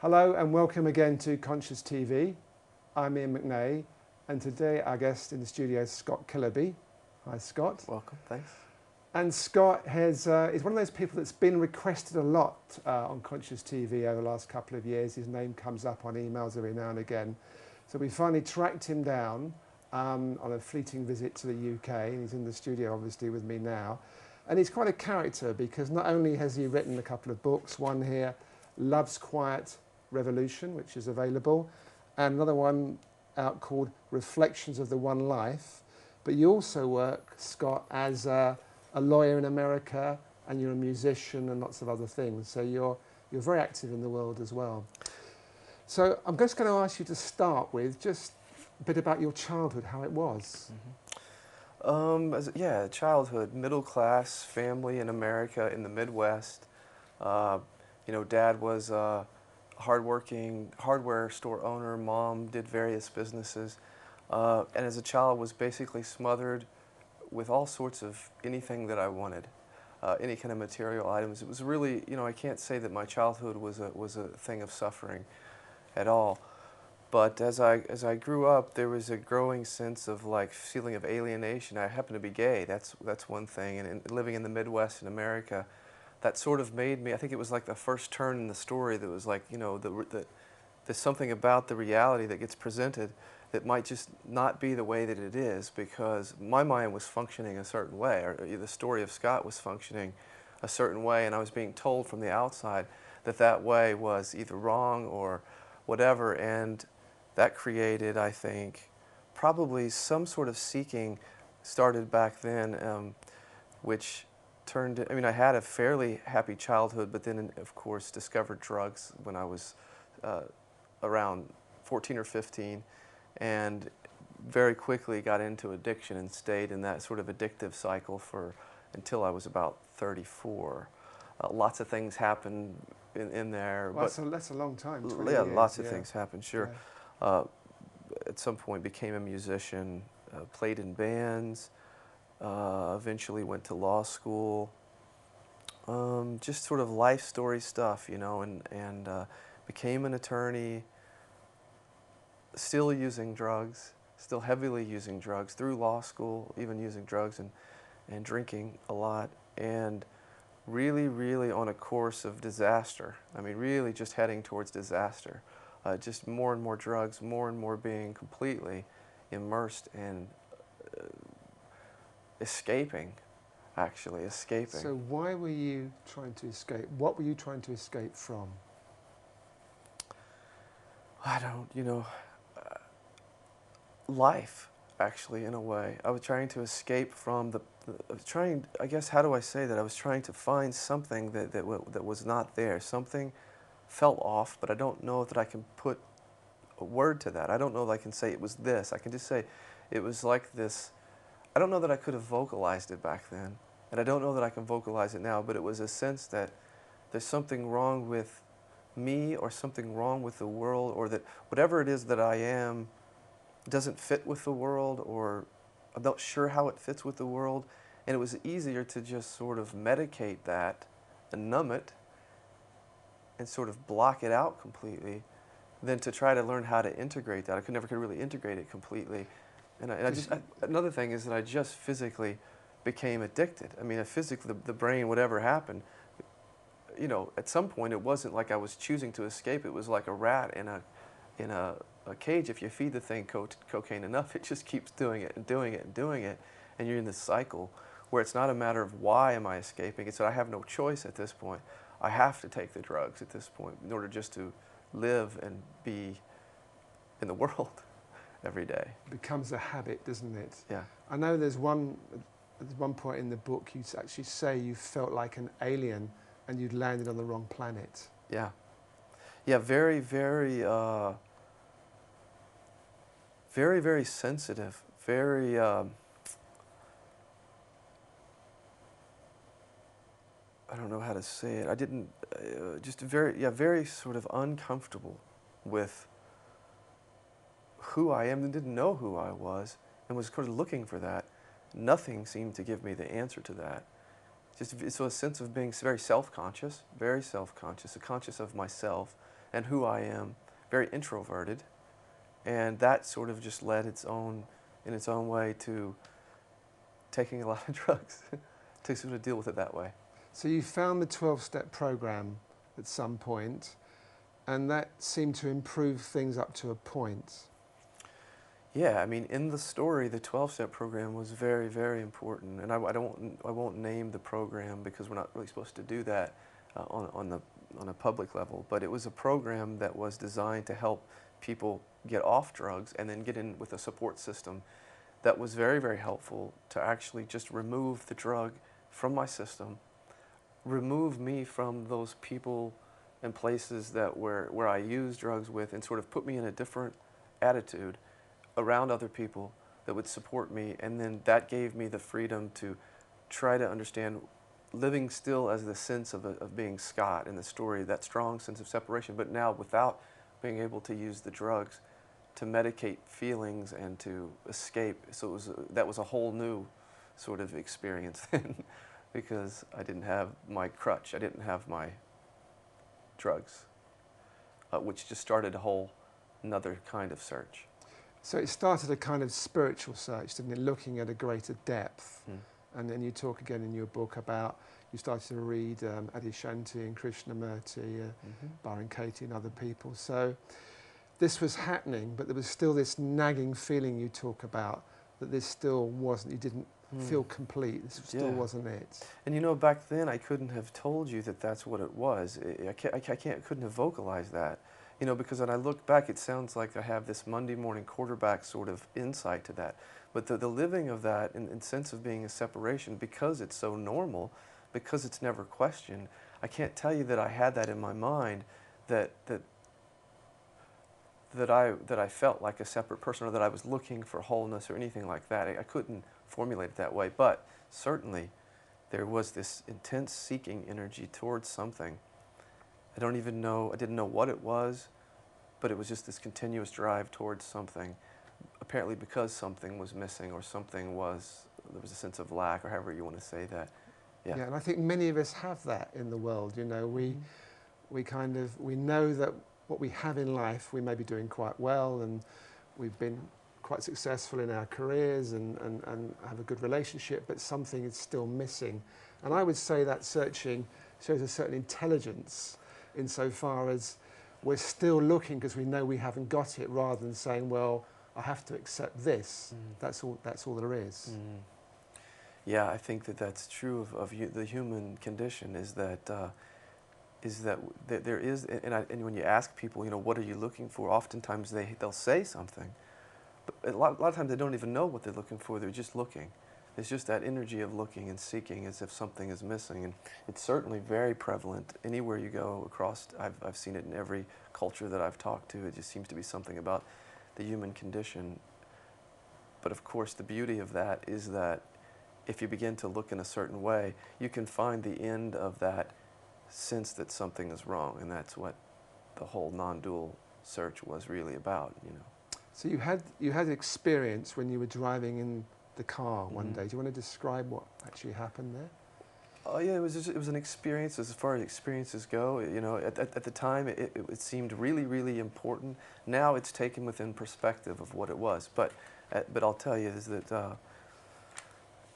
Hello and welcome again to Conscious TV. I'm Iain McNay and today our guest in the studio is Scott Kiloby. Hi Scott. Welcome, thanks. And Scott is one of those people that's been requested a lot on Conscious TV over the last couple of years. His name comes up on emails every now and again. So we finally tracked him down on a fleeting visit to the UK. He's in the studio obviously with me now. And he's quite a character because not only has he written a couple of books, one here, Love's Quiet Revolution, which is available, and another one out called Reflections of the One Life. But you also work, Scott, as a lawyer in America, and you're a musician and lots of other things. So you're very active in the world as well. So I'm just going to ask you to start with just a bit about your childhood, how it was. Childhood, middle class family in America in the Midwest. Dad was a hardworking hardware store owner. Mom did various businesses, and as a child was basically smothered with all sorts of anything that I wanted, any kind of material items. It was really, I can't say that my childhood was a thing of suffering at all. But as I grew up, there was a growing sense of feeling of alienation. I happened to be gay. That's one thing, and living in the Midwest in America, that sort of made me. I think it was like the first turn in the story that was there's something about the reality that gets presented that might just not be the way that it is, because my mind was functioning a certain way, or the story of Scott was functioning a certain way, and I was being told from the outside that that way was either wrong or whatever, and that created, I think, probably some sort of seeking started back then, which turned, I had a fairly happy childhood, but then, of course, discovered drugs when I was around 14 or 15, and very quickly got into addiction and stayed in that sort of addictive cycle until I was about 34. Lots of things happened in there. Well, that's a long time, 20 yeah, years. lots of things happened, sure. Yeah. At some point became a musician, played in bands, eventually went to law school, just sort of life story stuff, and became an attorney, still using drugs, still heavily using drugs through law school, even using drugs and drinking a lot, and really, really on a course of disaster. Really just heading towards disaster. Just more and more drugs, more and more being completely immersed in escaping. So why were you trying to escape? What were you trying to escape from? I don't, life, actually, in a way. I was trying to escape from I guess, how do I say that? I was trying to find something that was not there. Something felt off, but I don't know that I can put a word to that. I don't know that I can say it was this. I can just say it was like this. I don't know that I could have vocalized it back then, and I don't know that I can vocalize it now, but it was a sense that there's something wrong with me, or something wrong with the world, or that whatever it is that I am doesn't fit with the world, or I'm not sure how it fits with the world, and it was easier to just sort of medicate that and numb it and sort of block it out completely than to try to learn how to integrate that. I never could really integrate it completely. And another thing is that I just physically became addicted. Physically, the brain, whatever happened, at some point it wasn't like I was choosing to escape. It was like a rat in a cage. If you feed the thing cocaine enough, it just keeps doing it and doing it and doing it, and you're in this cycle where it's not a matter of why am I escaping. It's that I have no choice at this point. I have to take the drugs at this point in order just to live and be in the world every day. It becomes a habit, doesn't it? Yeah. I know there's one point in the book you actually say you felt like an alien and you'd landed on the wrong planet. Yeah. Yeah, very, very, very, very sensitive, very, I don't know how to say it. I didn't, just very sort of uncomfortable with who I am, and didn't know who I was, and was sort of looking for that. Nothing seemed to give me the answer to that. So a sense of being very self-conscious, conscious of myself, and who I am, very introverted, and that sort of just led in its own way to taking a lot of drugs to sort of deal with it that way. So you found the 12-step program at some point, and that seemed to improve things up to a point. Yeah, I mean, in the story, the 12-step program was very, very important, and I won't name the program because we're not really supposed to do that on a public level. But it was a program that was designed to help people get off drugs and then get in with a support system that was very, very helpful to actually just remove the drug from my system, remove me from those people and places that where I use drugs with, and sort of put me in a different attitude around other people that would support me, and then that gave me the freedom to try to understand living still as the sense of being Scott in the story, that strong sense of separation, but now without being able to use the drugs to medicate feelings and to escape. So that was a whole new sort of experience then, because I didn't have my crutch, I didn't have my drugs, which just started a whole another kind of search. So it started a kind of spiritual search, didn't it, looking at a greater depth. And then you talk again in your book about, you started to read Adyashanti and Krishnamurti, Byron Katie and other people. So this was happening, but there was still this nagging feeling you talk about, that this still wasn't, you didn't feel complete, this still wasn't it. And you know, back then I couldn't have told you that that's what it was. Couldn't have vocalized that. You know, because when I look back, it sounds like I have this Monday morning quarterback sort of insight to that. But the living of that in sense of being a separation, because it's so normal, because it's never questioned, I can't tell you that I had that in my mind, that I felt like a separate person, or that I was looking for wholeness or anything like that. I couldn't formulate it that way, but certainly there was this intense seeking energy towards something. I didn't know what it was, but it was just this continuous drive towards something, apparently because something was missing, or there was a sense of lack, or however you want to say that. Yeah, and I think many of us have that in the world, you know, we know that what we have in life, we may be doing quite well, and we've been quite successful in our careers and have a good relationship, but something is still missing. And I would say that searching shows a certain intelligence, insofar as we're still looking because we know we haven't got it, rather than saying, well, I have to accept this. That's all there is. Yeah, I think that that's true of the human condition, is that there is, and when you ask people, you know, what are you looking for, oftentimes they'll say something, but a lot of times they don't even know what they're looking for, they're just looking. It's just that energy of looking and seeking as if something is missing, and it's certainly very prevalent anywhere you go across. I've seen it in every culture that I've talked to. It just seems to be something about the human condition. But of course, the beauty of that is that if you begin to look in a certain way, you can find the end of that sense that something is wrong, and that's what the whole non-dual search was really about, you know. So you had experience when you were driving in the car one day. Do you want to describe what actually happened there? Oh yeah, it was an experience. As far as experiences go, you know, at the time it seemed really, really important. Now it's taken within perspective of what it was. But I'll tell you is that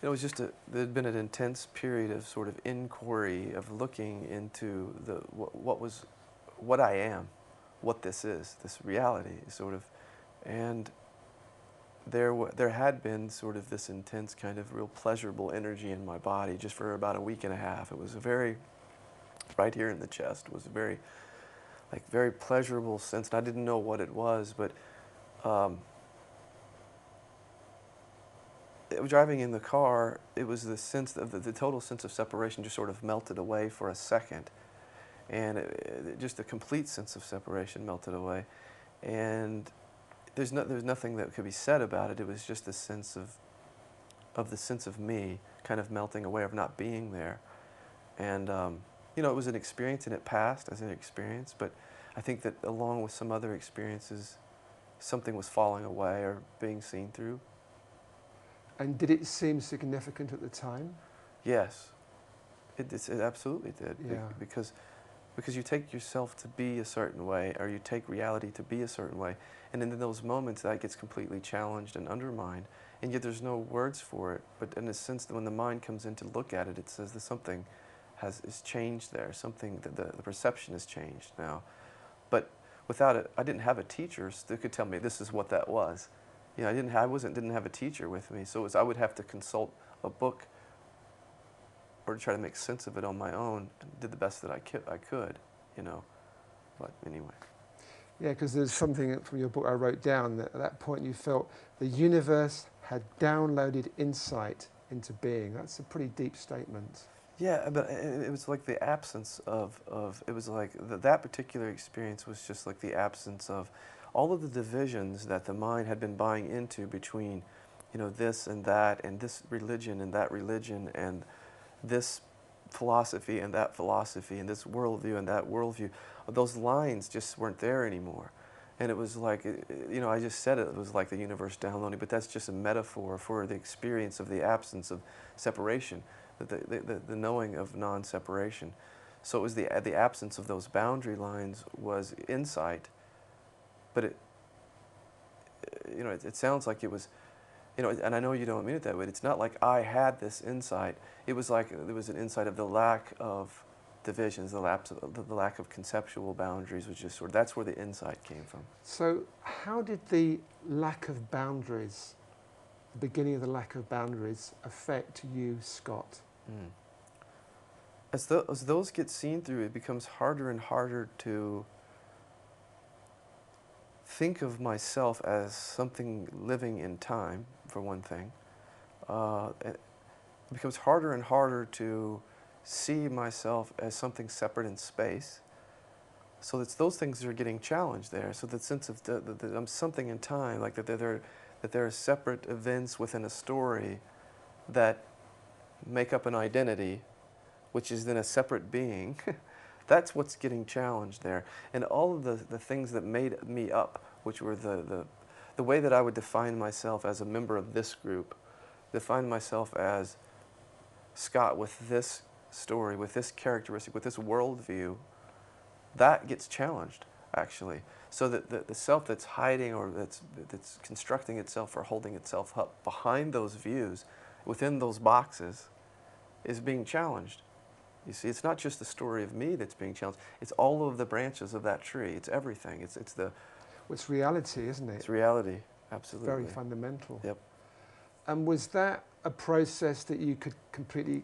it was just there'd been an intense period of sort of inquiry, of looking into what I am, what this is, this reality, sort of, and there had been sort of this intense kind of real pleasurable energy in my body just for about a week and a half. It was a very, right here in the chest, it was a very, like, very pleasurable sense, and I didn't know what it was, but driving in the car, it was the sense of the total sense of separation just sort of melted away for a second, and just a complete sense of separation melted away, and there's nothing that could be said about it. It was just a sense of the sense of me kind of melting away, of not being there. And you know, it was an experience, and it passed as an experience, but I think that along with some other experiences, something was falling away or being seen through. And did it seem significant at the time? Yes, it absolutely did. Yeah. Because because you take yourself to be a certain way, or you take reality to be a certain way, and in those moments that gets completely challenged and undermined, and yet there's no words for it, but in a sense that when the mind comes in to look at it, it says that something is changed there, something, that the perception has changed now. But without it, I didn't have a teacher that could tell me this is what that was. You know, didn't have a teacher with me, so I would have to consult a book or to try to make sense of it on my own, and did the best that I could, you know. But anyway. Yeah, because there's something from your book I wrote down that at that point you felt the universe had downloaded insight into being. That's a pretty deep statement. Yeah, but it was like the absence of it was like that particular experience was just like the absence of all of the divisions that the mind had been buying into between, you know, this and this religion and this philosophy and that philosophy and this worldview and that worldview. Those lines just weren't there anymore. And it was like, you know, I just said it was like the universe downloading, but that's just a metaphor for the experience of the absence of separation, the knowing of non-separation. So it was the absence of those boundary lines was insight, but it, you know, it sounds like it was, you know, and I know you don't mean it that way. It's not like I had this insight. It was like there was an insight of the lack of divisions, the lack of conceptual boundaries, which is sort of, that's where the insight came from. So how did the lack of boundaries, the beginning of the lack of boundaries, affect you, Scott? Mm. As those get seen through, it becomes harder and harder to think of myself as something living in time, for one thing. It becomes harder and harder to see myself as something separate in space. So it's those things that are getting challenged there. So the sense of that I'm something in time, like that there are separate events within a story that make up an identity, which is then a separate being. That's what's getting challenged there. And all of the things that made me up, which were the way that I would define myself as a member of this group, define myself as Scott with this story, with this characteristic, with this worldview, that gets challenged, actually. So that the self that's hiding or that's constructing itself or holding itself up behind those views, within those boxes, is being challenged. You see, it's not just the story of me that's being challenged. It's all of the branches of that tree. It's everything. It's the... Well, it's reality, isn't it? It's reality, absolutely. Very fundamental. Yep. And was that a process that you could completely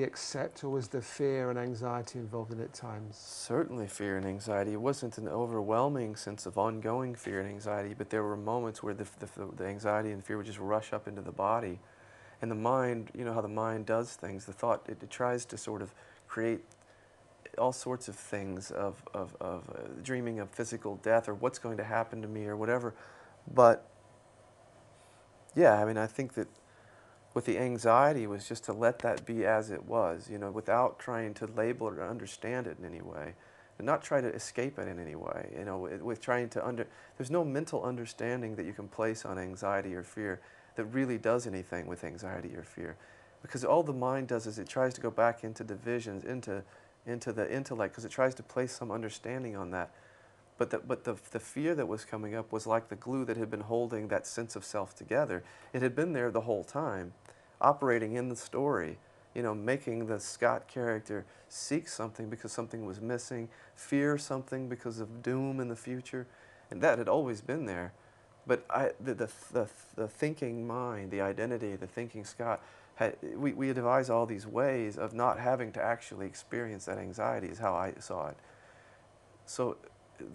accept, or was there fear and anxiety involved in it at times? Certainly fear and anxiety. It wasn't an overwhelming sense of ongoing fear and anxiety, but there were moments where the anxiety and fear would just rush up into the body. And the mind, you know how the mind does things, the thought, it tries to sort of create all sorts of things of dreaming of physical death or what's going to happen to me or whatever. But yeah, I mean, I think that with the anxiety was just to let that be as it was, you know, without trying to label it or understand it in any way, and not try to escape it in any way, you know, with trying to there's no mental understanding that you can place on anxiety or fear that really does anything with anxiety or fear, because all the mind does is it tries to go back into divisions, into the intellect, because it tries to place some understanding on that. But the fear that was coming up was like the glue that had been holding that sense of self together. It had been there the whole time, operating in the story, you know, making the Scott character seek something because something was missing, fear something because of doom in the future, and that had always been there. But the thinking mind, the identity, the thinking Scott, we had devised all these ways of not having to actually experience that anxiety, is how I saw it. So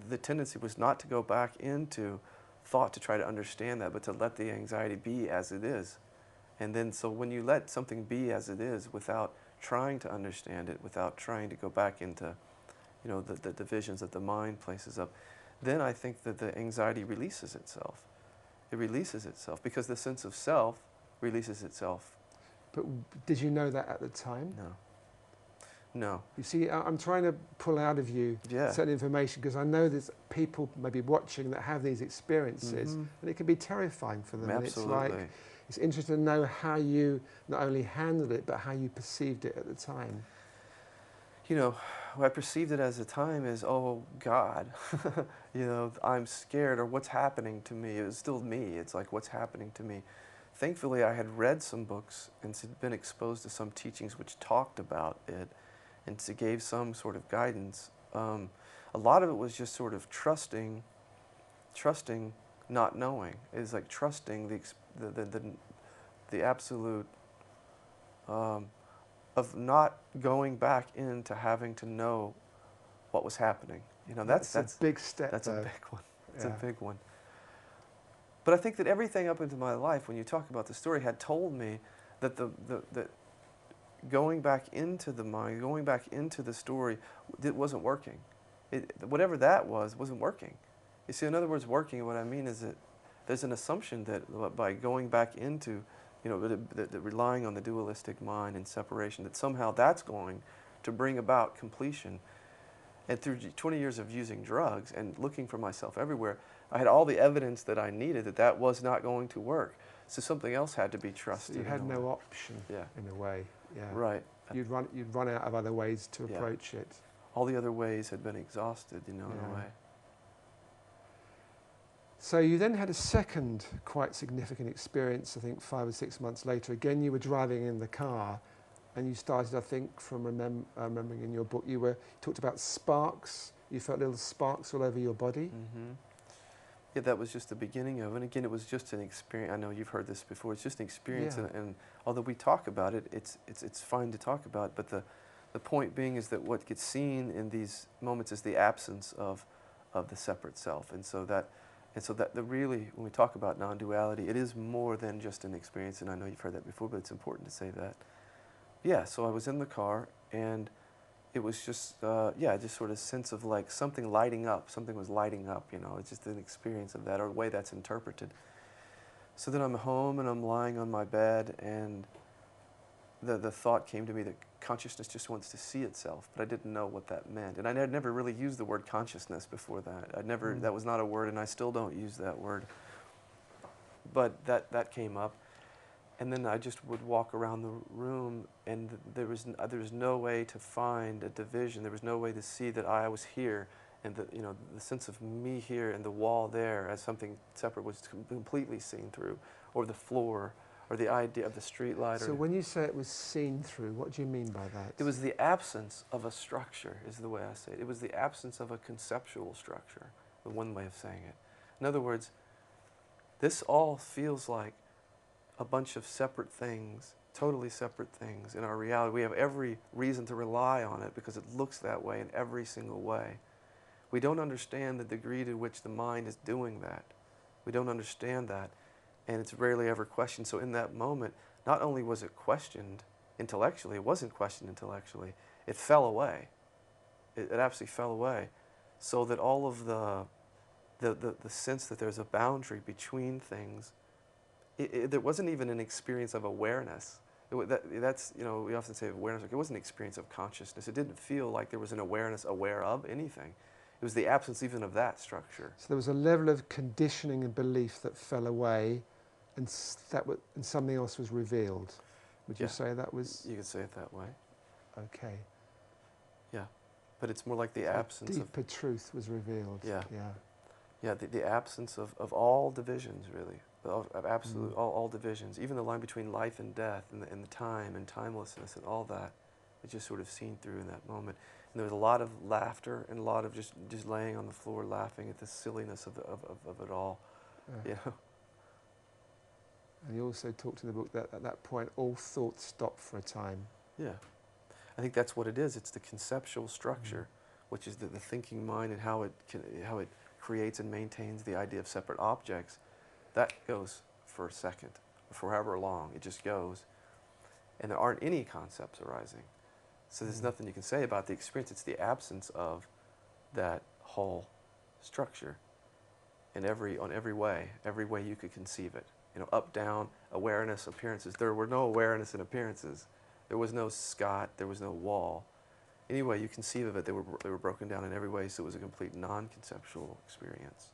the tendency was not to go back into thought to try to understand that, but to let the anxiety be as it is. And then, so when you let something be as it is without trying to understand it, without trying to go back into, you know, the divisions that the mind places up, then I think that the anxiety releases itself. It releases itself because the sense of self releases itself. But did you know that at the time? No. No. You see, I'm trying to pull out of you certain information because I know there's people maybe watching that have these experiences, and it can be terrifying for them. Absolutely. And it's like, it's interesting to know how you not only handled it, but how you perceived it at the time. You know, I perceived it as a time as, oh God, you know, I'm scared, or what's happening to me. It was still me. It's like, what's happening to me? Thankfully, I had read some books and been exposed to some teachings which talked about it and gave some sort of guidance. A lot of it was just sort of trusting, not knowing. It's like trusting the absolute of not going back into having to know what was happening. You know, that's a big step. that's though. a big one. It's Yeah. a big one. But I think that everything up into my life, when you talk about the story, had told me that that going back into the mind, going back into the story, it wasn't working. Whatever that was, wasn't working. You see, in other words, working, what I mean is that there's an assumption that by going back into, you know, that relying on the dualistic mind and separation, that somehow that's going to bring about completion. And through 20 years of using drugs and looking for myself everywhere, I had all the evidence that I needed that that was not going to work. So something else had to be trusted. So you had in a no way. option, Yeah. in a way. Yeah. Right. You'd run out of other ways to Yeah. approach it. All the other ways had been exhausted, you know, in Yeah. a way. So you then had a second quite significant experience, I think 5 or 6 months later. Again, you were driving in the car and you started, I think, from remembering in your book, you talked about sparks. You felt little sparks all over your body. Mm-hmm. Yeah, that was just the beginning of it. And again, it was just an experience. I know you've heard this before. It's just an experience. Yeah. And although we talk about it, it's fine to talk about. But the point being is that what gets seen in these moments is the absence of the separate self. And so that the really, when we talk about non-duality, it is more than just an experience. And I know you've heard that before, but it's important to say that. Yeah, so I was in the car, and it was just, just sort of sense of like something lighting up. Something was lighting up, you know. It's just an experience of that, or a way that's interpreted. So then I'm home, and I'm lying on my bed, and the thought came to me that consciousness just wants to see itself, but I didn't know what that meant. And I had never really used the word consciousness before that. That was not a word, and I still don't use that word. But that came up. And then I just would walk around the room, and there was no way to find a division. There was no way to see that I was here, and the sense of me here and the wall there as something separate was completely seen through, or the floor, or the idea of the street light. So when you say it was seen through, what do you mean by that? It was the absence of a structure, is the way I say it. It was the absence of a conceptual structure, the one way of saying it. In other words, this all feels like a bunch of separate things, totally separate things in our reality. We have every reason to rely on it because it looks that way in every single way. We don't understand the degree to which the mind is doing that. We don't understand that, and it's rarely ever questioned. So in that moment, not only was it questioned intellectually, it wasn't questioned intellectually, it fell away. It absolutely fell away. So that all of the sense that there's a boundary between things, there wasn't even an experience of awareness. That's, we often say awareness, like it wasn't an experience of consciousness. It didn't feel like there was an awareness aware of anything. It was the absence even of that structure. So there was a level of conditioning and belief that fell away, and something else was revealed. Would you say that was? You could say it that way. Okay. Yeah, but it's more like the absence deeper truth was revealed. Yeah. Yeah. Yeah, the absence of all divisions, really. Of absolute, all divisions, even the line between life and death, and the time and timelessness and all that, it's just sort of seen through in that moment. And there was a lot of laughter and a lot of just laying on the floor laughing at the silliness of it all, you know. And you also talked in the book that at that point all thought stopped for a time. Yeah, I think that's what it is. It's the conceptual structure, which is the thinking mind and how it creates and maintains the idea of separate objects. That goes for a second, for however long, it just goes. And there aren't any concepts arising. So there's nothing you can say about the experience. It's the absence of that whole structure on every way you could conceive it. Up, down, awareness, appearances. There were no awareness and appearances. There was no Scott, there was no wall. Any way you conceive of it, they were broken down in every way, so it was a complete non-conceptual experience.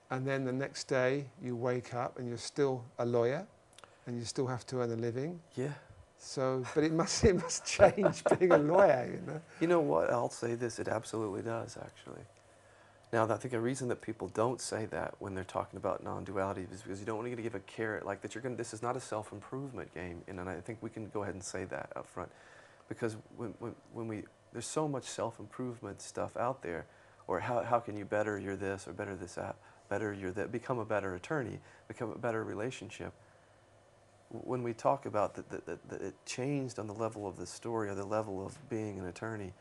And then the next day, you wake up and you're still a lawyer, and you still have to earn a living. Yeah. So, but it must change being a lawyer, you know. You know what? I'll say this: it absolutely does, actually. Now, I think a reason that people don't say that when they're talking about non-duality is because you don't want to give a carrot like that. This is not a self-improvement game, and I think we can go ahead and say that up front, because there's so much self-improvement stuff out there, or how can you better your this or better this app, better your that, become a better attorney, become a better relationship. When we talk about that it changed on the level of the story or the level of being an attorney,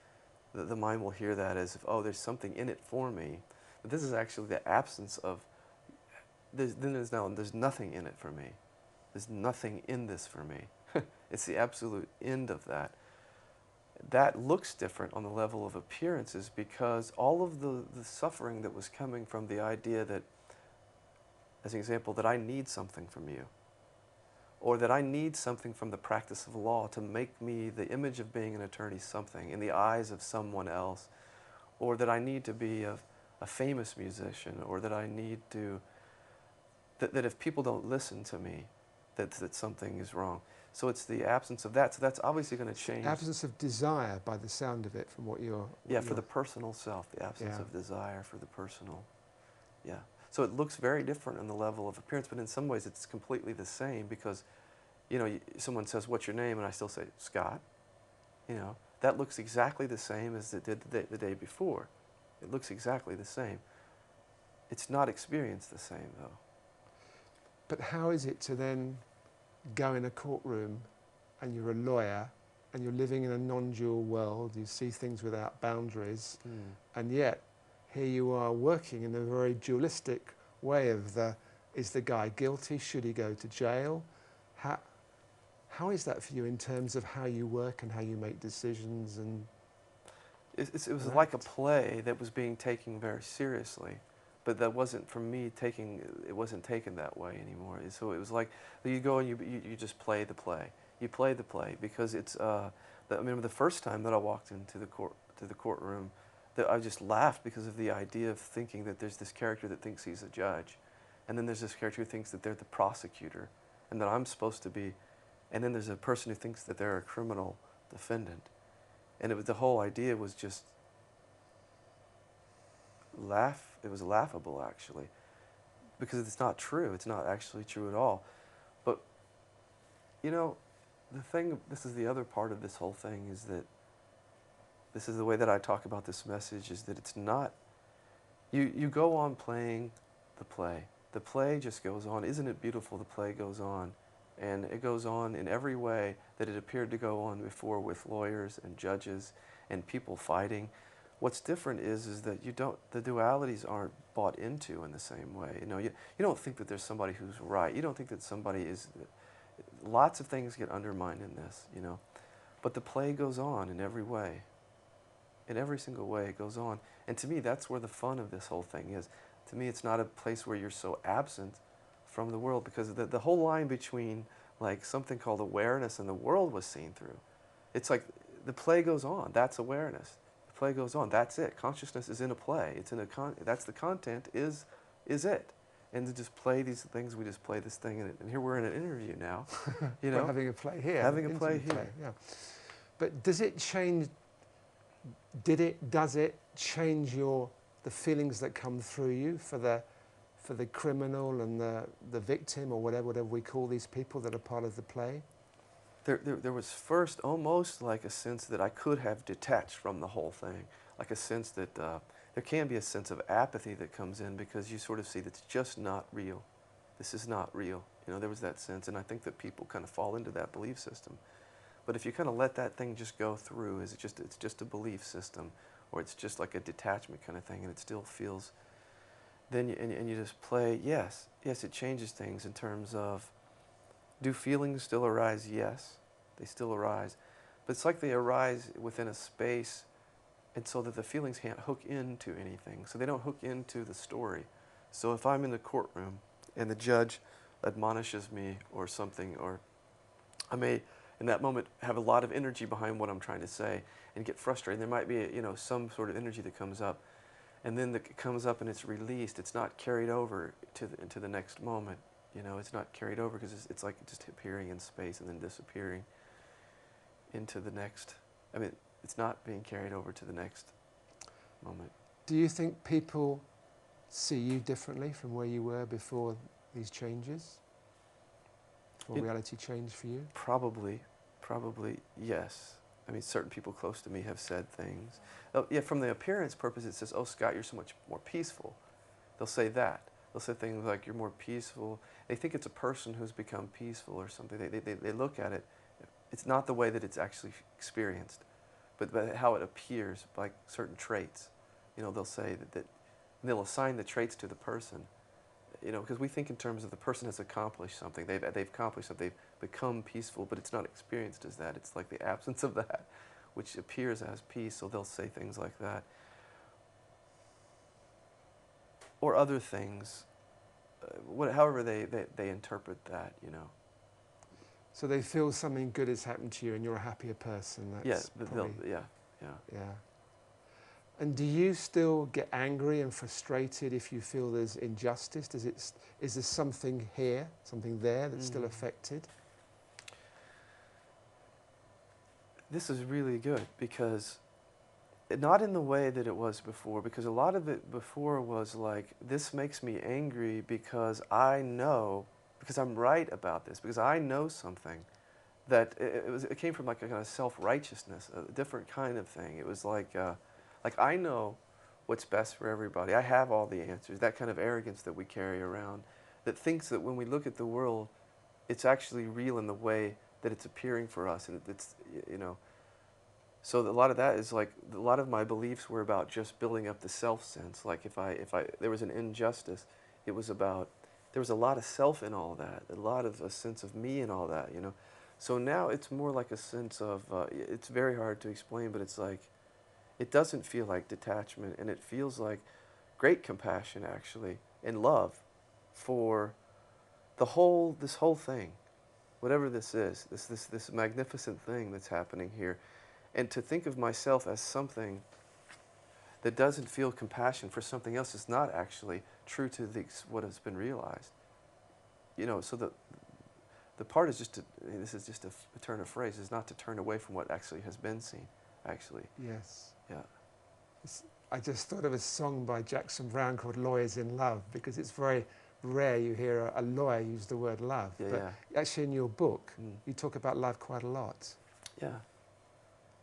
the mind will hear that as if, oh, there's something in it for me. But this is actually the absence of, there's nothing in it for me. There's nothing in this for me. It's the absolute end of that. That looks different on the level of appearances because all of the suffering that was coming from the idea that, as an example, that I need something from you, or that I need something from the practice of law to make me the image of being an attorney something in the eyes of someone else, or that I need to be a famous musician, or that I need to, that if people don't listen to me, that something is wrong. So it's the absence of that. So that's obviously going to change. Absence of desire by the sound of it from what you're... Yeah, for the personal self, the absence Yeah. of desire for the personal. Yeah. So it looks very different on the level of appearance, but in some ways it's completely the same because, you know, someone says, what's your name? And I still say, Scott. You know, that looks exactly the same as it did the day before. It looks exactly the same. It's not experienced the same, though. But how is it to then go in a courtroom and you're a lawyer and you're living in a non-dual world, you see things without boundaries, and yet here you are working in a very dualistic way of is the guy guilty? Should he go to jail? How is that for you in terms of how you work and how you make decisions? And it was like a play that was being taken very seriously, but that wasn't, for me, it wasn't taken that way anymore. So it was like you go and you just play the play. You play the play because it's. I remember the first time that I walked into the courtroom, that I just laughed because of the idea of thinking that there's this character that thinks he's a judge, and then there's this character who thinks that they're the prosecutor, and that I'm supposed to be, and then there's a person who thinks that they're a criminal defendant, and the whole idea was just it was laughable, actually, because it's not true. It's not actually true at all. But, you know, this is the other part of this whole thing, is that this is the way that I talk about this message, is that it's not, you go on playing the play. The play just goes on. Isn't it beautiful? The play goes on. And it goes on in every way that it appeared to go on before, with lawyers and judges and people fighting. What's different is that the dualities aren't bought into in the same way. You know, you don't think that there's somebody who's right. You don't think that somebody is, lots of things get undermined in this, you know. But the play goes on in every way. In every single way it goes on. And to me, that's where the fun of this whole thing is. To me, it's not a place where you're so absent from the world, because the whole line between like something called awareness and the world was seen through. It's like the play goes on. That's awareness. The play goes on. That's it. Consciousness is in a play. It's in a that's the content. Is it? And to just play these things, we just play this thing, and here we're in an interview now. You know, we're having a play here. Having a play here. Yeah. But does it change? Does it change the feelings that come through you for the criminal and the victim, or whatever we call these people that are part of the play? There was first almost like a sense that I could have detached from the whole thing, like a sense that there can be a sense of apathy that comes in, because you sort of see that it's just not real. This is not real. You know, there was that sense, and I think that people kind of fall into that belief system. But if you kind of let that thing just go through, it's just a belief system, or it's just like a detachment kind of thing, and it still feels, then you just play. Yes, it changes things in terms of, do feelings still arise? Yes, they still arise, but it's like they arise within a space, and so that the feelings can't hook into anything, so they don't hook into the story. So if I'm in the courtroom and the judge admonishes me or something, or I may in that moment have a lot of energy behind what I'm trying to say and get frustrated. There might be some sort of energy that comes up, and then it comes up and it's released. It's not carried over into the next moment. You know, it's not carried over because it's like just appearing in space and then disappearing. into the next. I mean, it's not being carried over to the next moment. Do you think people see you differently from where you were before these changes? Before reality changed for you? Probably, yes. I mean, certain people close to me have said things. Oh, yeah, from the appearance purpose, it says, "Oh, Scott, you're so much more peaceful." They'll say that. They'll say things like, "You're more peaceful." They think it's a person who's become peaceful or something. They look at it. It's not the way that it's actually experienced, but how it appears, like certain traits. You know, they'll say that and they'll assign the traits to the person. You know, because we think in terms of the person has accomplished something. They've accomplished something. They've become peaceful, but it's not experienced as that. It's like the absence of that, which appears as peace. So they'll say things like that, or other things. However they interpret that, you know. So they feel something good has happened to you and you're a happier person. That's probably, yeah. And do you still get angry and frustrated if you feel there's injustice? Is there something here, something there that's still affected? This is really good because not in the way that it was before, because a lot of it before was like, this makes me angry because I know, because I'm right about this, because I know something that it came from like a kind of self-righteousness, a different kind of thing. It was like I know what's best for everybody. I have all the answers. That kind of arrogance that we carry around, that thinks that when we look at the world, it's actually real in the way that it's appearing for us, and it's, you know. So a lot of that is like, a lot of my beliefs were about just building up the self sense. Like if there was an injustice, it was about, there was a lot of self in all that, a lot of a sense of me in all that, you know. So now it's more like a sense of, it's very hard to explain, but it's like, it doesn't feel like detachment, and it feels like great compassion actually, and love for this whole thing, whatever this is, this magnificent thing that's happening here. And to think of myself as something that doesn't feel compassion for something else is not actually true to what has been realized. You know, so the part is just to, this is just a turn of phrase, is not to turn away from what actually has been seen, actually. Yes. Yeah. I just thought of a song by Jackson Browne called Lawyers in Love, because it's very rare you hear a lawyer use the word love. Yeah, but actually in your book, Mm. you talk about love quite a lot. Yeah.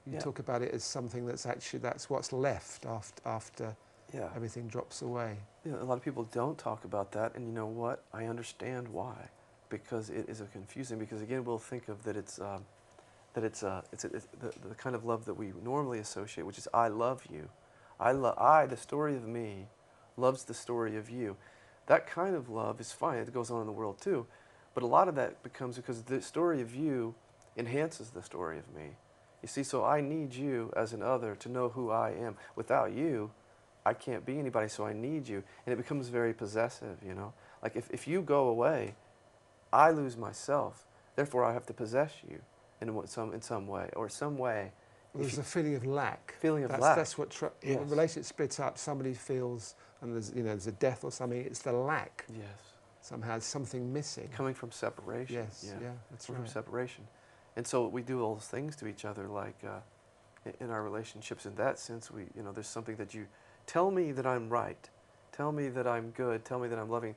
You talk about it as something that's actually, that's what's left after Yeah. everything drops away. Yeah, a lot of people don't talk about that, and you know what? I understand why, because it is confusing. Because again, we'll think of that it's the kind of love that we normally associate, which is I love you, the story of me, loves the story of you. That kind of love is fine. It goes on in the world too, but a lot of that becomes because the story of you enhances the story of me. You see, so I need you as an other to know who I am. Without you, I can't be anybody, so I need you. And it becomes very possessive, you know? Like if you go away, I lose myself. Therefore, I have to possess you in some way, or some way. Well, there's a feeling of lack. Lack. That's what Yes. when relationships split up, somebody feels, and there's a death or something, it's the lack. Yes. Somehow there's something missing. Coming from separation. Yes, yeah, that's right. From separation. And so we do all those things to each other, like in our relationships. In that sense, there's something that you tell me that I'm right, tell me that I'm good, tell me that I'm loving.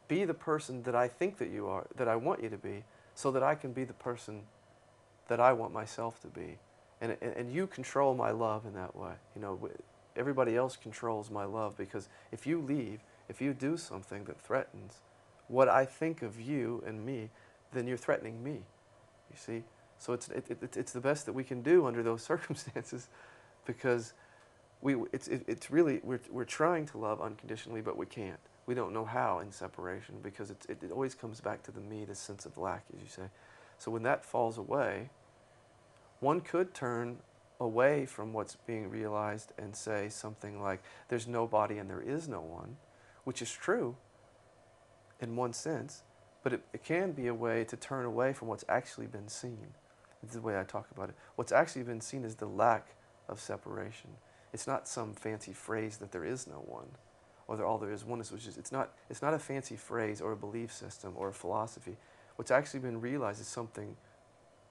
Be the person that I think that you are, that I want you to be, so that I can be the person that I want myself to be. And you control my love in that way. You know, everybody else controls my love, because if you leave, if you do something that threatens what I think of you and me, then you're threatening me. You see, so it's the best that we can do under those circumstances, because it's really we're trying to love unconditionally, but we can't. We don't know how in separation, because it always comes back to the me, the sense of lack, as you say. So when that falls away, one could turn away from what's being realized and say something like, "There's nobody and there is no one," which is true in one sense. But it can be a way to turn away from what's actually been seen. This is the way I talk about it. What's actually been seen is the lack of separation. It's not some fancy phrase that there is no one, or that all there is one is, which is, it's not a fancy phrase or a belief system or a philosophy. What's actually been realized is something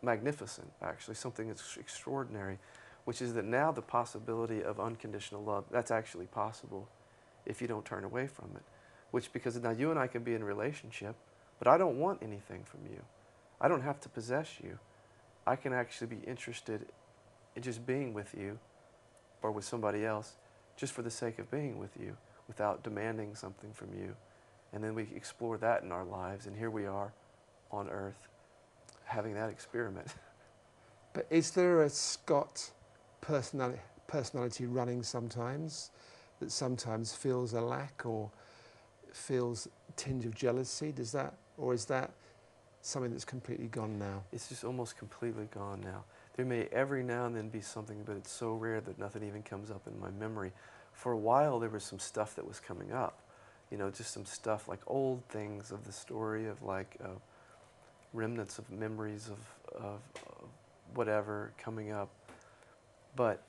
magnificent, actually, something that's extraordinary, which is that now the possibility of unconditional love, that's actually possible if you don't turn away from it. Which, because now you and I can be in a relationship, but I don't want anything from you. I don't have to possess you. I can actually be interested in just being with you or with somebody else just for the sake of being with you without demanding something from you. And then we explore that in our lives, and here we are on Earth having that experiment. But is there a Scott personality running sometimes that sometimes feels a lack or feels a tinge of jealousy? Does that, or is that something that's completely gone now? It's just almost completely gone now. There may every now and then be something, but it's so rare that nothing even comes up in my memory. For a while, there was some stuff that was coming up. You know, just some stuff like old things of the story of like remnants of memories of whatever coming up. But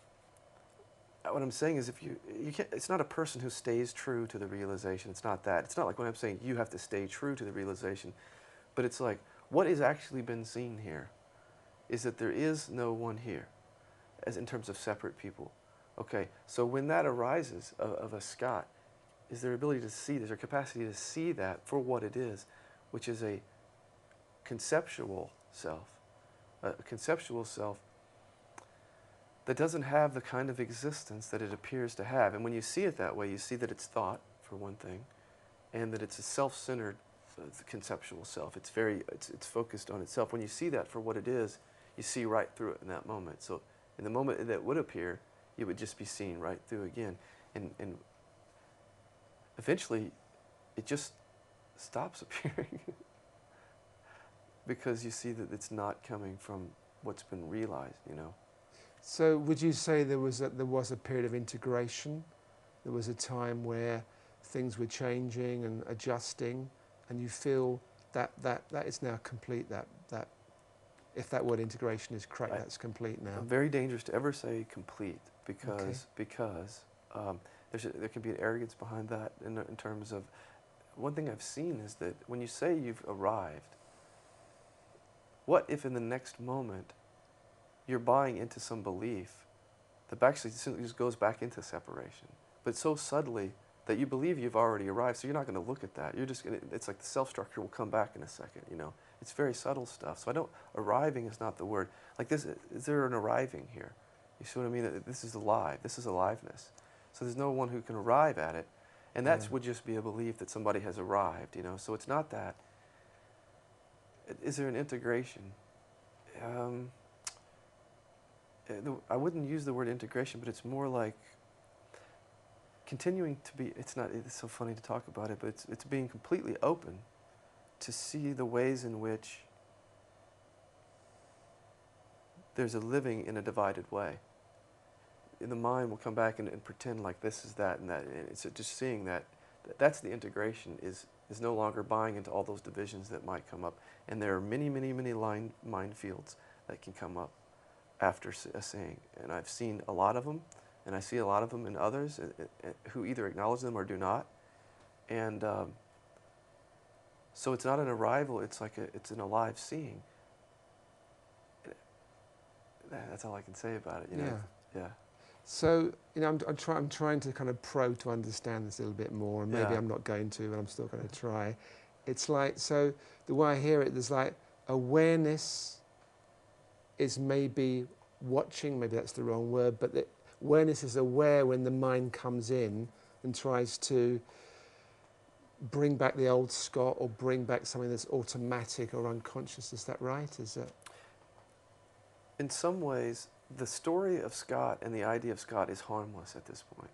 what I'm saying is, if you can't, it's not a person who stays true to the realization. It's not that. It's not like when I'm saying you have to stay true to the realization, but it's like what has actually been seen here is that there is no one here, as in terms of separate people. Okay, so when that arises of a Scott, is their ability to see, there's their capacity to see that for what it is, which is a conceptual self, that doesn't have the kind of existence that it appears to have. And when you see it that way, you see that it's thought, for one thing, and that it's a self-centered conceptual self. It's focused on itself. When you see that for what it is, you see right through it in that moment. So in the moment that would appear, you would just be seen right through again. And eventually, it just stops appearing because you see that it's not coming from what's been realized, you know. So would you say there was a period of integration? There was a time where things were changing and adjusting, and you feel that is now complete, that if that word integration is correct, that's complete now? Very dangerous to ever say complete because there can be an arrogance behind that in terms of, one thing I've seen is that when you say you've arrived, what if in the next moment you're buying into some belief that actually simply just goes back into separation, but so subtly that you believe you've already arrived, so you're not going to look at that. You're just going to, it's like the self-structure will come back in a second, you know. It's very subtle stuff. So arriving is not the word. Like this, is there an arriving here? You see what I mean? This is alive. This is aliveness. So there's no one who can arrive at it. And that would just be a belief that somebody has arrived, you know. So it's not that. Is there an integration? I wouldn't use the word integration, but it's more like continuing to be, it's so funny to talk about it, but it's being completely open to see the ways in which there's a living in a divided way. And the mind will come back and pretend like this is that and that. And it's just seeing that's the integration, is no longer buying into all those divisions that might come up. And there are many, many, many minefields that can come up after a saying. And I've seen a lot of them, and I see a lot of them in others who either acknowledge them or do not. And so it's not an arrival, it's like it's an alive seeing. That's all I can say about it, you know? Yeah. So, you know, I'm trying to kind of probe to understand this a little bit more, and maybe I'm not going to, but I'm still going to try. It's like, so the way I hear it, there's like awareness is maybe watching, maybe that's the wrong word, but the awareness is aware when the mind comes in and tries to bring back the old Scott or bring back something that's automatic or unconscious. Is that right? Is it? In some ways, the story of Scott and the idea of Scott is harmless at this point.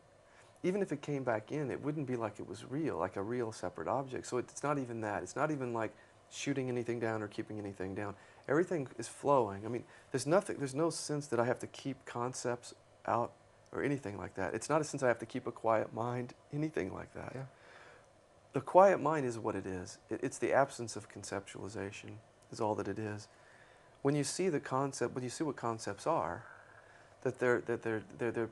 Even if it came back in, it wouldn't be like it was real, like a real separate object. So it's not even that. It's not even like shooting anything down or keeping anything down. Everything is flowing. I mean, there's no sense that I have to keep concepts out or anything like that. It's not a sense I have to keep a quiet mind, anything like that. Yeah. The quiet mind is what it is. It's the absence of conceptualization is all that it is. When you see the concept, when you see what concepts are, that they're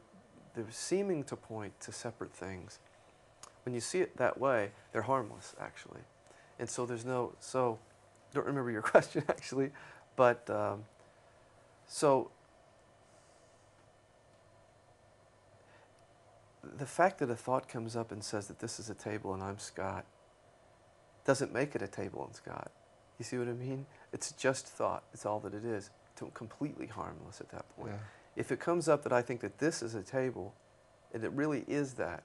seeming to point to separate things. When you see it that way, they're harmless, actually. And so don't remember your question, actually, but So the fact that a thought comes up and says that this is a table and I'm Scott doesn't make it a table and Scott. You see what I mean? It's just thought. It's all that it is. Completely harmless at that point. Yeah. If it comes up that I think that this is a table, and it really is that,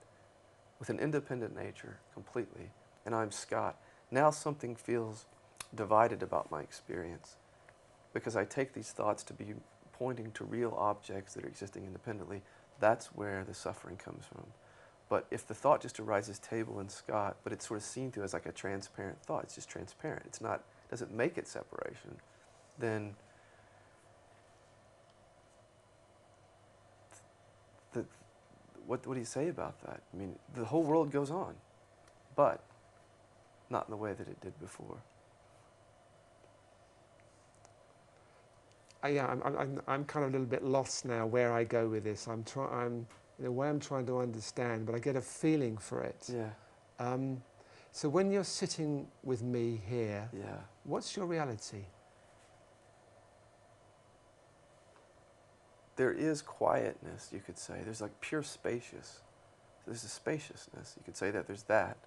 with an independent nature, completely, and I'm Scott, now something feels divided about my experience, because I take these thoughts to be pointing to real objects that are existing independently. That's where the suffering comes from. But if the thought just arises table and Scott, but it's sort of seen through as like a transparent thought, it's just transparent, it's not, doesn't make it separation, then what do you say about that? I mean, the whole world goes on, but not in the way that it did before. Yeah, I'm kind of a little bit lost now where I go with this. In a way I'm trying to understand, but I get a feeling for it. Yeah. So when you're sitting with me here, Yeah. what's your reality? There is quietness, you could say. There's like pure spacious. There's a spaciousness. You could say that there's that.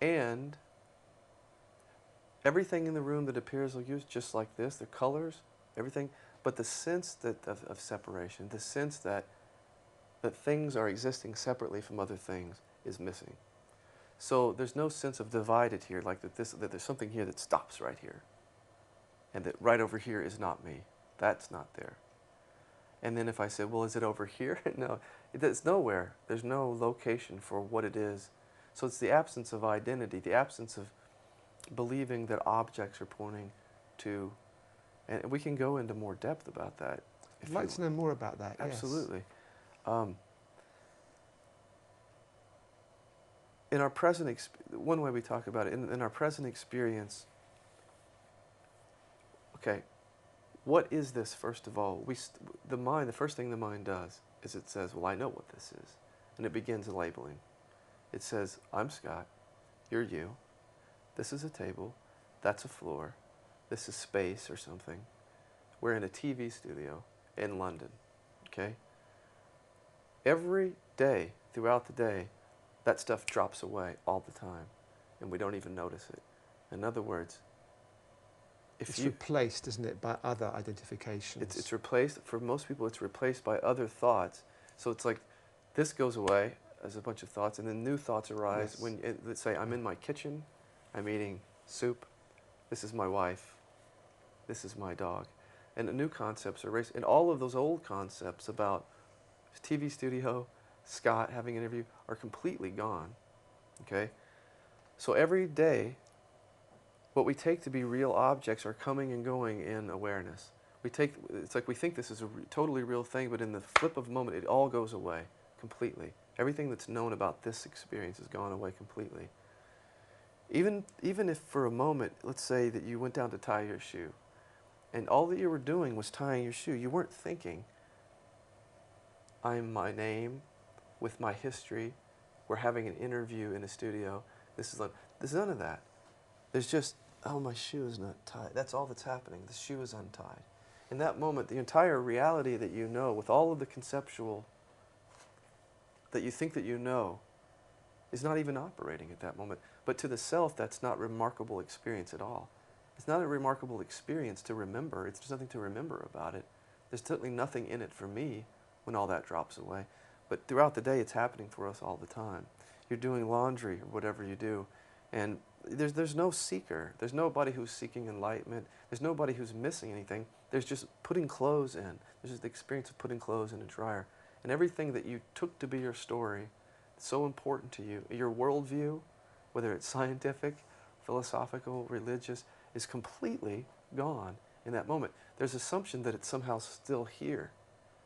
And everything in the room that appears like you is just like this, the colors, everything, but the sense that of separation, the sense that things are existing separately from other things is missing. So there's no sense of divided here, like that there's something here that stops right here, and that right over here is not me. That's not there. And then if I said, well, is it over here? No, it's nowhere. There's no location for what it is. So it's the absence of identity, the absence of believing that objects are pointing to, and we can go into more depth about that. I'd like to know more about that. Absolutely. Yes. In our present, one way we talk about it, in our present experience, okay, what is this, first of all? The first thing the mind does is it says, well, I know what this is. And it begins labeling. It says, I'm Scott, you're you, this is a table, that's a floor, this is space or something. We're in a TV studio in London, okay? Every day, throughout the day, that stuff drops away all the time, and we don't even notice it. In other words, it's replaced, isn't it, by other identifications? It's replaced, for most people, it's replaced by other thoughts. So it's like, this goes away as a bunch of thoughts, and then new thoughts arise. Yes. When, let's say, I'm in my kitchen, I'm eating soup, this is my wife, this is my dog. And the new concepts are raised, and all of those old concepts about TV studio, Scott having an interview, are completely gone, okay? So every day, what we take to be real objects are coming and going in awareness. It's like we think this is a totally real thing, but in the flip of a moment, it all goes away completely. Everything that's known about this experience has gone away completely. Even if for a moment, let's say that you went down to tie your shoe, and all that you were doing was tying your shoe. You weren't thinking, I'm my name with my history, we're having an interview in a studio, there's none of that. There's just, oh, my shoe is not tied. That's all that's happening. The shoe is untied. In that moment, the entire reality that you know, with all of the conceptual that you think that you know, is not even operating at that moment. But to the self, that's not remarkable experience at all. It's not a remarkable experience to remember. There's nothing to remember about it. There's certainly nothing in it for me when all that drops away. But throughout the day, it's happening for us all the time. You're doing laundry or whatever you do, and there's no seeker. There's nobody who's seeking enlightenment. There's nobody who's missing anything. There's just putting clothes in. There's just the experience of putting clothes in a dryer. And everything that you took to be your story, so important to you, your worldview, whether it's scientific, philosophical, religious, is completely gone in that moment. There's assumption that it's somehow still here,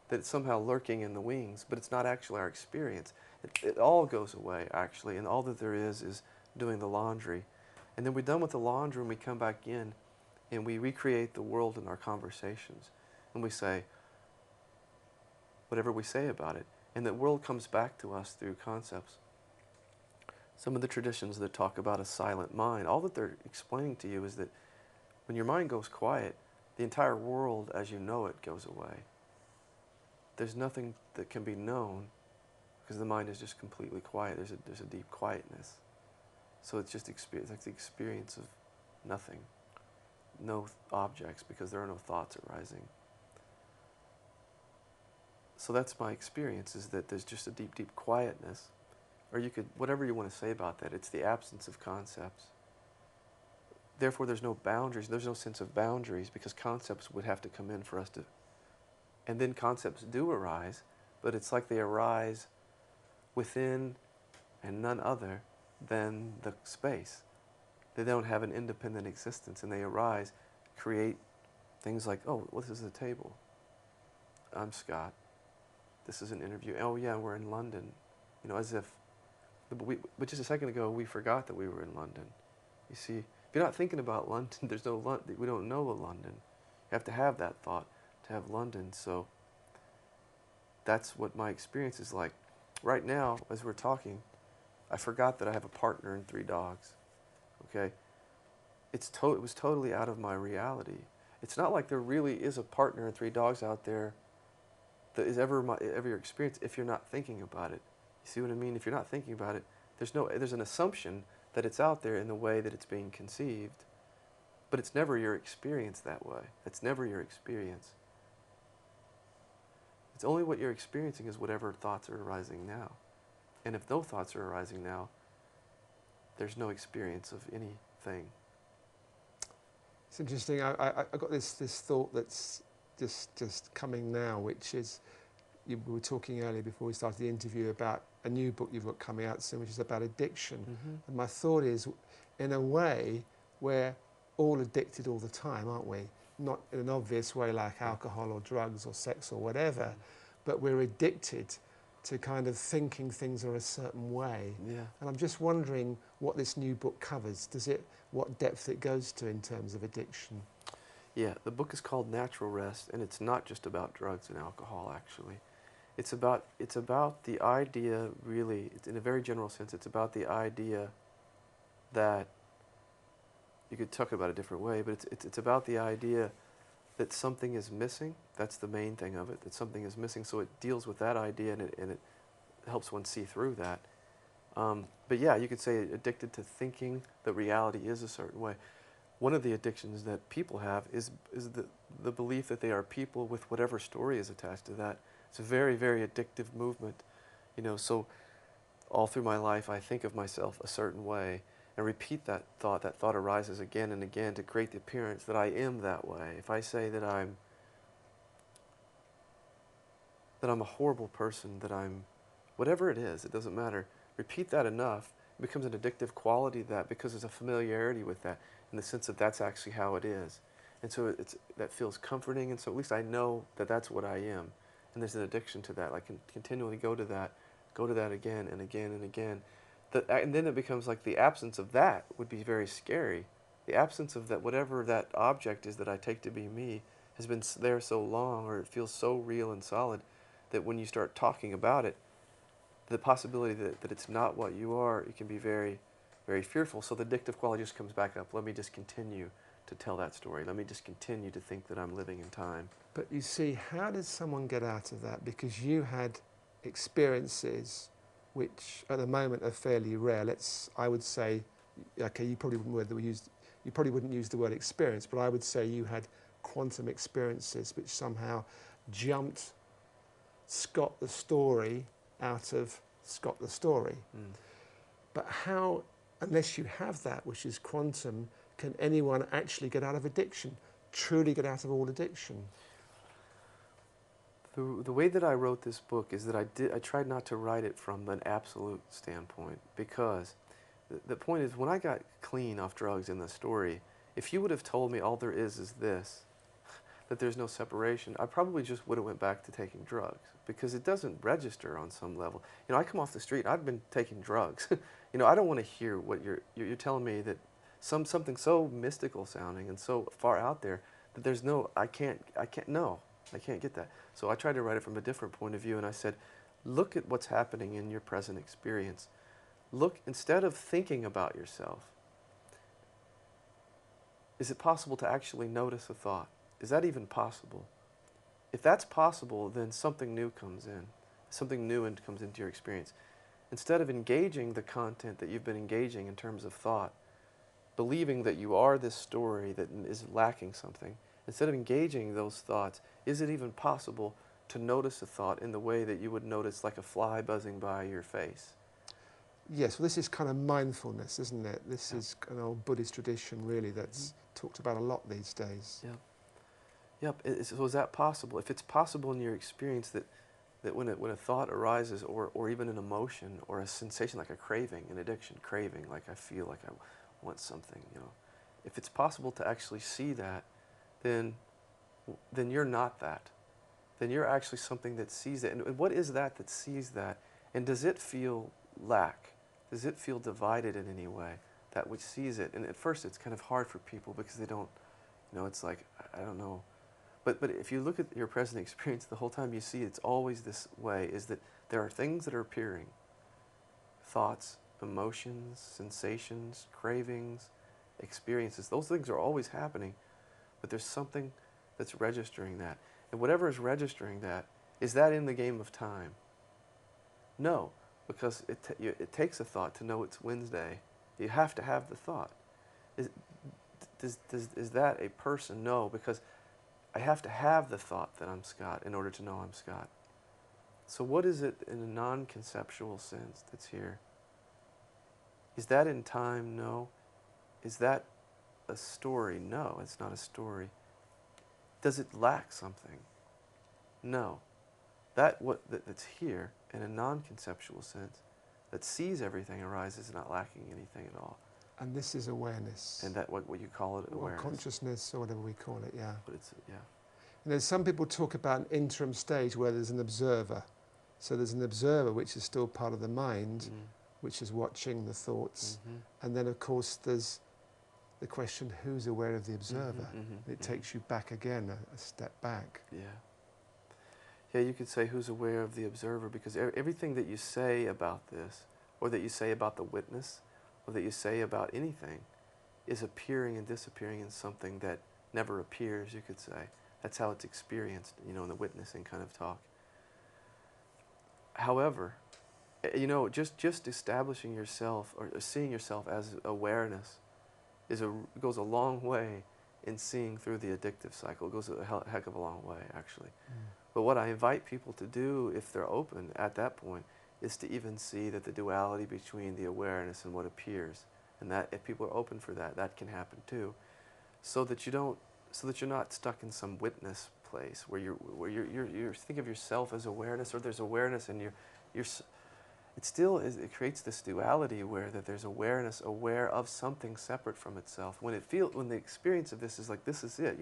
that it's somehow lurking in the wings, but it's not actually our experience. It all goes away, actually, and all that there is doing the laundry. And then we're done with the laundry and we come back in and we recreate the world in our conversations. And we say whatever we say about it. And the world comes back to us through concepts. Some of the traditions that talk about a silent mind, all that they're explaining to you is that when your mind goes quiet, the entire world as you know it goes away. There's nothing that can be known because the mind is just completely quiet. There's a deep quietness. So it's just experience, like the experience of nothing. No objects because there are no thoughts arising. So that's my experience, is that there's just a deep, deep quietness. Or you could, whatever you want to say about that, it's the absence of concepts. Therefore, there's no boundaries. There's no sense of boundaries because concepts would have to come in for us to... And then concepts do arise, but it's like they arise within and none other than the space. They don't have an independent existence, and they arise, create things like, oh, well, this is a table. I'm Scott. This is an interview. Oh, yeah, we're in London. You know, as if... But just a second ago, we forgot that we were in London. You see, if you're not thinking about London, there's no London. We don't know a London. You have to have that thought to have London. So that's what my experience is like. Right now, as we're talking, I forgot that I have a partner and 3 dogs. Okay? It was totally out of my reality. It's not like there really is a partner and 3 dogs out there that is ever your experience if you're not thinking about it. You see what I mean? If you're not thinking about it, there's an assumption that it's out there in the way that it's being conceived, but it's never your experience that way. It's never your experience. It's only what you're experiencing is whatever thoughts are arising now. And if no thoughts are arising now, there's no experience of anything. It's interesting. I got this thought that's just coming now, which is, we were talking earlier before we started the interview about a new book you've got coming out soon, which is about addiction. Mm-hmm. And my thought is, in a way, we're all addicted all the time, aren't we? Not in an obvious way like alcohol or drugs or sex or whatever, but we're addicted to kind of thinking things are a certain way. Yeah. And I'm just wondering what this new book covers. What depth it goes to in terms of addiction? Yeah, the book is called Natural Rest, and it's not just about drugs and alcohol, actually. It's about the idea, really, in a very general sense, it's about the idea that, you could talk about it a different way, but it's about the idea that something is missing. That's the main thing of it, that something is missing. So it deals with that idea, and it helps one see through that. But yeah, you could say addicted to thinking that reality is a certain way. One of the addictions that people have is the belief that they are people with whatever story is attached to that. It's a very, very addictive movement. You know, so all through my life I think of myself a certain way and repeat that thought. That thought arises again and again to create the appearance that I am that way. If I say that I'm a horrible person, that I'm whatever it is, it doesn't matter. Repeat that enough, it becomes an addictive quality of that because there's a familiarity with that in the sense that that's actually how it is. And so that feels comforting, and so at least I know that that's what I am. And there's an addiction to that. I can continually go to that again and again and again. And then it becomes like the absence of that would be very scary. The absence of that, whatever that object is that I take to be me, has been there so long, or it feels so real and solid, that when you start talking about it, the possibility that it's not what you are, it can be very, very fearful. So the addictive quality just comes back up. Let me just continue to tell that story. Let me just continue to think that I'm living in time. But you see, how does someone get out of that? Because you had experiences which at the moment are fairly rare. I would say, okay, you probably wouldn't use the word experience, but I would say you had quantum experiences which somehow jumped Scott the story out of Scott the story. But how, unless you have that, which is quantum, can anyone actually get out of addiction, truly get out of all addiction? The way that I wrote this book is that I tried not to write it from an absolute standpoint, because the point is, when I got clean off drugs in the story, if you would have told me all there is this, that there's no separation, I probably just would have went back to taking drugs, because it doesn't register on some level. You know, I come off the street, I've been taking drugs. You know, I don't want to hear what you're telling me, that something so mystical sounding and so far out there that there's no, I can't get that. So I tried to write it from a different point of view, and I said, look at what's happening in your present experience. Look, instead of thinking about yourself, is it possible to actually notice a thought? Is that even possible? If that's possible, then something new comes in. Something new comes into your experience. Instead of engaging the content that you've been engaging in terms of thought, believing that you are this story that is lacking something, instead of engaging those thoughts, is it even possible to notice a thought in the way that you would notice like a fly buzzing by your face? Yes, well, this is kind of mindfulness, isn't it? This Yep. is an old Buddhist tradition, really, that's talked about a lot these days. Yep. Yep. So is that possible? If it's possible in your experience that when a thought arises, or even an emotion or a sensation like a craving, an addiction, craving, like I feel like I want something, if it's possible to actually see that, then you're not that. Then you're actually something that sees it. And what is that sees that? And does it feel lack? Does it feel divided in any way, that which sees it? And at first it's kind of hard for people because they don't, it's like, I don't know. But if you look at your present experience, the whole time you see it's always this way, is that there are things that are appearing. Thoughts, emotions, sensations, cravings, experiences. Those things are always happening, but there's something that's registering that. And whatever is registering that, is that in the game of time? No, because it takes a thought to know it's Wednesday. You have to have the thought. Is that a person? No, because I have to have the thought that I'm Scott in order to know I'm Scott. So what is it in a non-conceptual sense that's here? Is that in time? No. Is that a story? No, it's not a story. Does it lack something? No. That's here in a non-conceptual sense, that sees everything arise, is not lacking anything at all. And this is awareness. And that what you call it, awareness. Or consciousness, or whatever we call it, yeah. But it's, yeah. And there's some people talk about an interim stage where there's an observer. So there's an observer which is still part of the mind, which is watching the thoughts. And then, of course, there's the question, who's aware of the observer? It takes you back again, a step back. Yeah. Yeah, you could say who's aware of the observer, because everything that you say about this, or that you say about the witness, or that you say about anything, is appearing and disappearing in something that never appears, you could say. That's how it's experienced, in the witnessing kind of talk. However, just establishing yourself or seeing yourself as awareness goes a long way in seeing through the addictive cycle. It goes a heck of a long way, actually. But what I invite people to do, if they're open at that point, is to even see that the duality between the awareness and what appears, and that if people are open for that, that can happen too, so that you're not stuck in some witness place where you think of yourself as awareness, or there's awareness and it creates this duality where that there's awareness aware of something separate from itself. When the experience of this is like, this is it,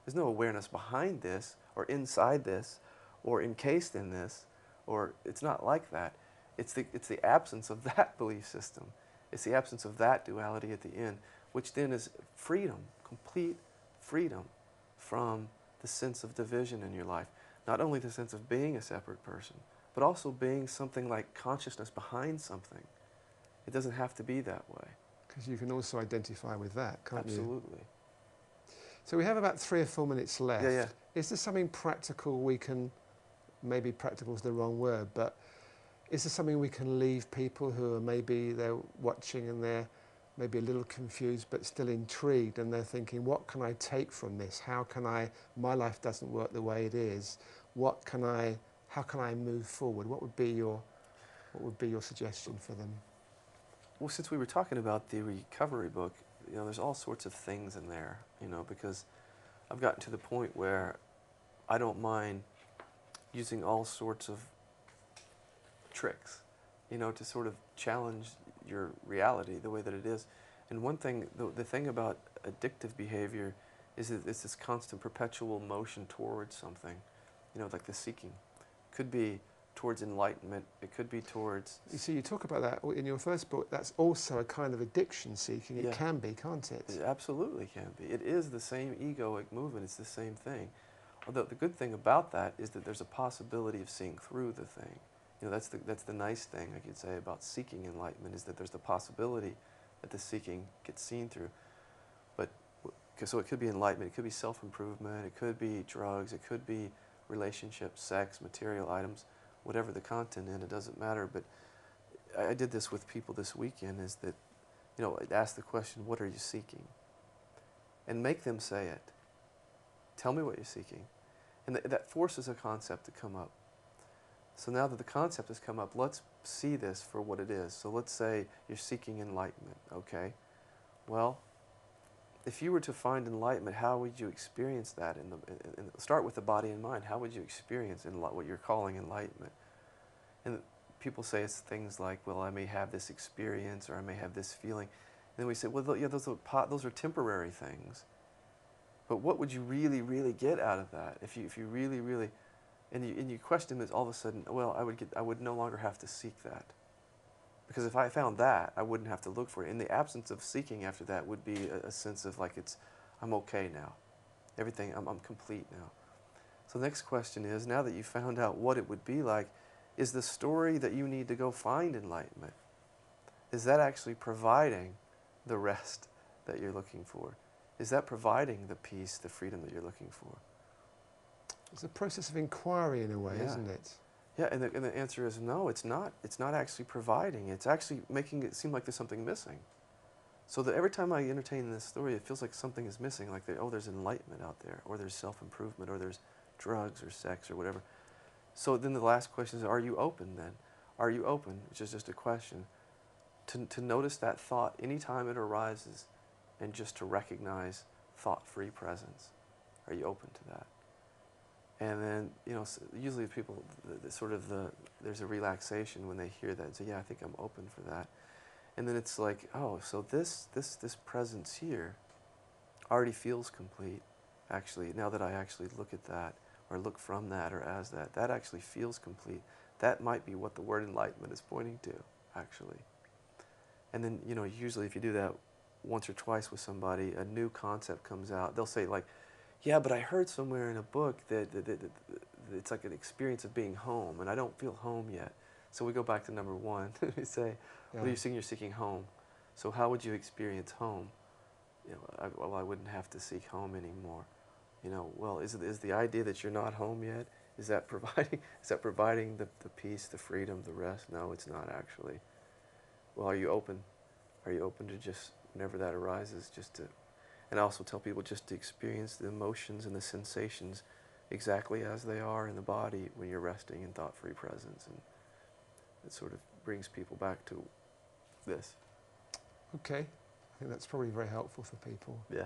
there's no awareness behind this or inside this or encased in this, or it's not like that. It's the absence of that belief system. It's the absence of that duality at the end, which then is freedom, complete freedom from the sense of division in your life. Not only the sense of being a separate person, but also being something like consciousness behind something. It doesn't have to be that way. Because you can also identify with that, can't you? Absolutely. So we have about 3 or 4 minutes left. Yeah. Is there something practical we can, maybe practical is the wrong word, but is there something we can leave people who are maybe they're watching and they're maybe a little confused but still intrigued, and they're thinking, what can I take from this? My life doesn't work the way it is. How can I move forward? What would be your suggestion for them? Well, since we were talking about the recovery book, there's all sorts of things in there, because I've gotten to the point where I don't mind using all sorts of tricks, to sort of challenge your reality the way that it is. And one thing, the thing about addictive behavior is that it's this constant perpetual motion towards something, like the seeking. Could be towards enlightenment, it could be towards... You see, you talk about that in your first book. That's also a kind of addiction seeking. It Yeah. can be, can't it? It absolutely can be. It is the same egoic movement. It's the same thing. Although the good thing about that is that there's a possibility of seeing through the thing. That's the nice thing I could say about seeking enlightenment, is that there's the possibility that the seeking gets seen through. But So it could be enlightenment, it could be self-improvement, it could be drugs, it could be relationships, sex, material items, whatever the content in, it doesn't matter. But I did this with people this weekend, is that, you know, I'd ask the question, what are you seeking? And make them say it. Tell me what you're seeking. And that forces a concept to come up. So now that the concept has come up, let's see this for what it is. So let's say you're seeking enlightenment, okay? Well, if you were to find enlightenment, how would you experience that? Start with the body and mind. How would you experience what you're calling enlightenment? And people say it's things like, well, I may have this experience, or I may have this feeling. And then we say, well, yeah, those are temporary things. But what would you really, really get out of that? If you really, really, and you question this, all of a sudden, well, I would no longer have to seek that. Because if I found that, I wouldn't have to look for it. In the absence of seeking after that would be a sense of like I'm okay now. Everything, I'm complete now. So the next question is, now that you found out what it would be like, is the story that you need to go find enlightenment, is that actually providing the rest that you're looking for? Is that providing the peace, the freedom that you're looking for? It's a process of inquiry in a way, Yeah. isn't it? Yeah, and the answer is no, it's not. It's not actually providing. It's actually making it seem like there's something missing. So that every time I entertain this story, it feels like something is missing, like there's enlightenment out there, or there's self-improvement, or there's drugs or sex or whatever. So then the last question is, are you open then? Are you open, which is just a question, to notice that thought anytime it arises, and just to recognize thought-free presence? Are you open to that? And then, you know, usually people, there's a relaxation when they hear that and say, yeah, I think I'm open for that. And then it's like, oh, so this presence here already feels complete, actually, now that I actually look at that, or look from that, or as that actually feels complete. That might be what the word enlightenment is pointing to, actually. And then, you know, usually if you do that once or twice with somebody, a new concept comes out. They'll say like, yeah, but I heard somewhere in a book that it's like an experience of being home, and I don't feel home yet. So we go back to number one. We say, well, you're seeking home. So how would you experience home? You know, I wouldn't have to seek home anymore. You know, well, is the idea that you're not home yet? Is that providing the peace, the freedom, the rest? No, it's not actually. Well, are you open? Are you open to just, whenever that arises, just to, and I also tell people just to experience the emotions and the sensations exactly as they are in the body when you're resting in thought-free presence. And it sort of brings people back to this. Okay, I think that's probably very helpful for people. Yeah.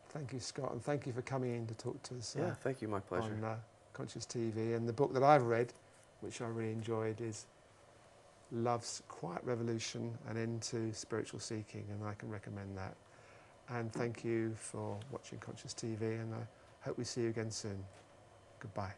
Thank you, Scott, and thank you for coming in to talk to us. Yeah, thank you, my pleasure. On Conscious TV. And the book that I've read, which I really enjoyed, is Love's Quiet Revolution, An End to Spiritual Seeking, and I can recommend that. And thank you for watching Conscious TV, and I hope we see you again soon. Goodbye.